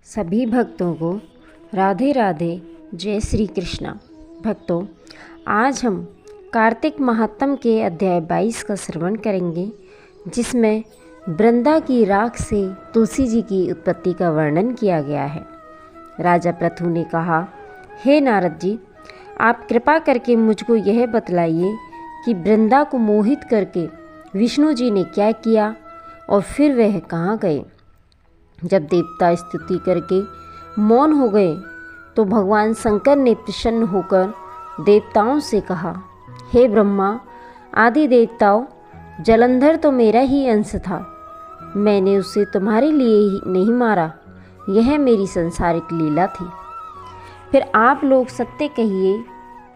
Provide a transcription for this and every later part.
सभी भक्तों को राधे राधे, जय श्री कृष्णा। भक्तों, आज हम कार्तिक महात्म के अध्याय 22 का श्रवण करेंगे, जिसमें वृंदा की राख से तुलसी जी की उत्पत्ति का वर्णन किया गया है। राजा पृथु ने कहा, हे नारद जी, आप कृपा करके मुझको यह बतलाइए कि वृंदा को मोहित करके विष्णु जी ने क्या किया और फिर वह कहाँ गए। जब देवता स्तुति करके मौन हो गए तो भगवान शंकर ने प्रसन्न होकर देवताओं से कहा, हे ब्रह्मा आदि देवताओं, जलंधर तो मेरा ही अंश था। मैंने उसे तुम्हारे लिए ही नहीं मारा, यह मेरी संसारिक लीला थी। फिर आप लोग सत्य कहिए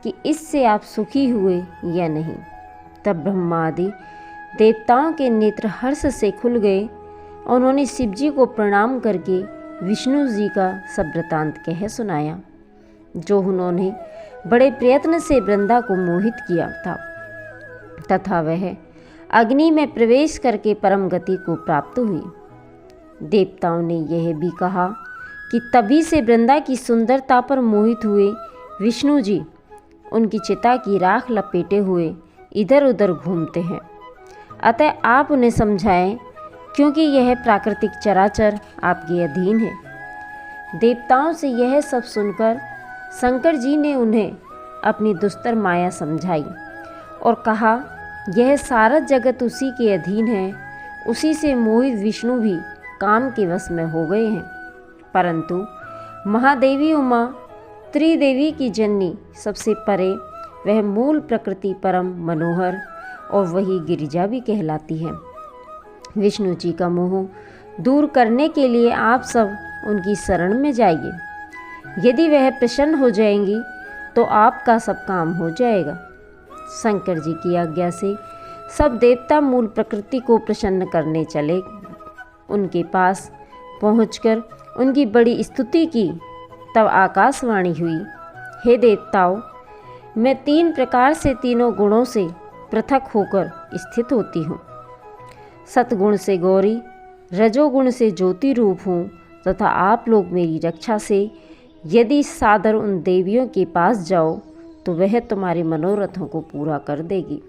कि इससे आप सुखी हुए या नहीं। तब ब्रह्मा आदि देवताओं के नेत्र हर्ष से खुल गए। उन्होंने शिव जी को प्रणाम करके विष्णु जी का सब वृतांत कह सुनाया, जो उन्होंने बड़े प्रयत्न से वृंदा को मोहित किया था, तथा वह अग्नि में प्रवेश करके परम गति को प्राप्त हुई। देवताओं ने यह भी कहा कि तभी से वृंदा की सुंदरता पर मोहित हुए विष्णु जी उनकी चिता की राख लपेटे हुए इधर उधर घूमते हैं। अतः आप उन्हें समझाएं, क्योंकि यह प्राकृतिक चराचर आपके अधीन है। देवताओं से यह सब सुनकर शंकर जी ने उन्हें अपनी दुस्तर माया समझाई और कहा, यह सारा जगत उसी के अधीन है। उसी से मोहित विष्णु भी काम के वश में हो गए हैं। परंतु महादेवी उमा त्रिदेवी की जननी सबसे परे वह मूल प्रकृति परम मनोहर और वही गिरिजा भी कहलाती है। विष्णु जी का मोह दूर करने के लिए आप सब उनकी शरण में जाइए। यदि वह प्रसन्न हो जाएंगी तो आपका सब काम हो जाएगा। शंकर जी की आज्ञा से सब देवता मूल प्रकृति को प्रसन्न करने चले। उनके पास पहुंचकर उनकी बड़ी स्तुति की। तब आकाशवाणी हुई, हे देवताओं, मैं 3 प्रकार से तीनों गुणों से पृथक होकर स्थित होती हूँ। सतगुण से गौरी, रजोगुण से ज्योति रूप हूँ, तथा आप लोग मेरी रक्षा से यदि सादर उन देवियों के पास जाओ तो वह तुम्हारे मनोरथों को पूरा कर देगी।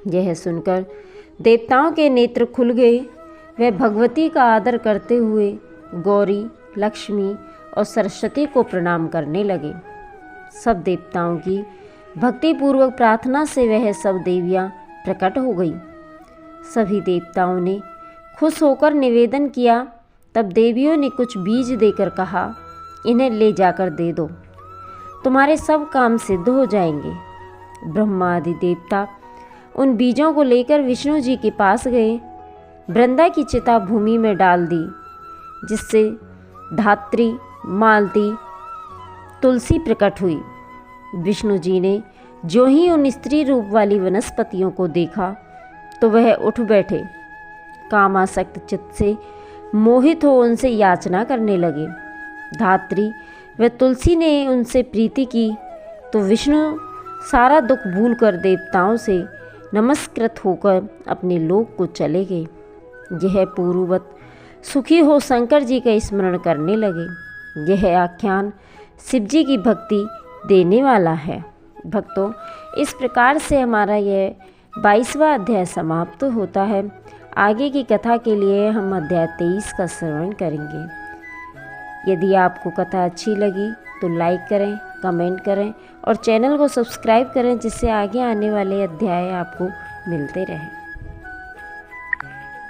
यह सुनकर देवताओं के नेत्र खुल गए। वह भगवती का आदर करते हुए गौरी, लक्ष्मी और सरस्वती को प्रणाम करने लगे। सब देवताओं की भक्तिपूर्वक प्रार्थना से वह सब देवियां प्रकट हो गई। सभी देवताओं ने खुश होकर निवेदन किया। तब देवियों ने कुछ बीज देकर कहा, इन्हें ले जाकर दे दो, तुम्हारे सब काम सिद्ध हो जाएंगे। ब्रह्मा आदि देवता उन बीजों को लेकर विष्णु जी के पास गए। वृंदा की चिता भूमि में डाल दी, जिससे धात्री, मालती, तुलसी प्रकट हुई। विष्णु जी ने जो ही उन स्त्री रूप वाली वनस्पतियों को देखा तो वह उठ बैठे। कामासक्त चित्त से मोहित हो उनसे याचना करने लगे। धात्री व तुलसी ने उनसे प्रीति की तो विष्णु सारा दुख भूलकर देवताओं से नमस्कृत होकर अपने लोक को चले गए। यह पूर्ववत सुखी हो शंकर जी का स्मरण करने लगे। यह आख्यान शिव जी की भक्ति देने वाला है। भक्तों, इस प्रकार से हमारा यह 22वां अध्याय समाप्त होता है। आगे की कथा के लिए हम अध्याय 23 का श्रवण करेंगे। यदि आपको कथा अच्छी लगी तो लाइक करें, कमेंट करें और चैनल को सब्सक्राइब करें, जिससे आगे आने वाले अध्याय आपको मिलते रहें।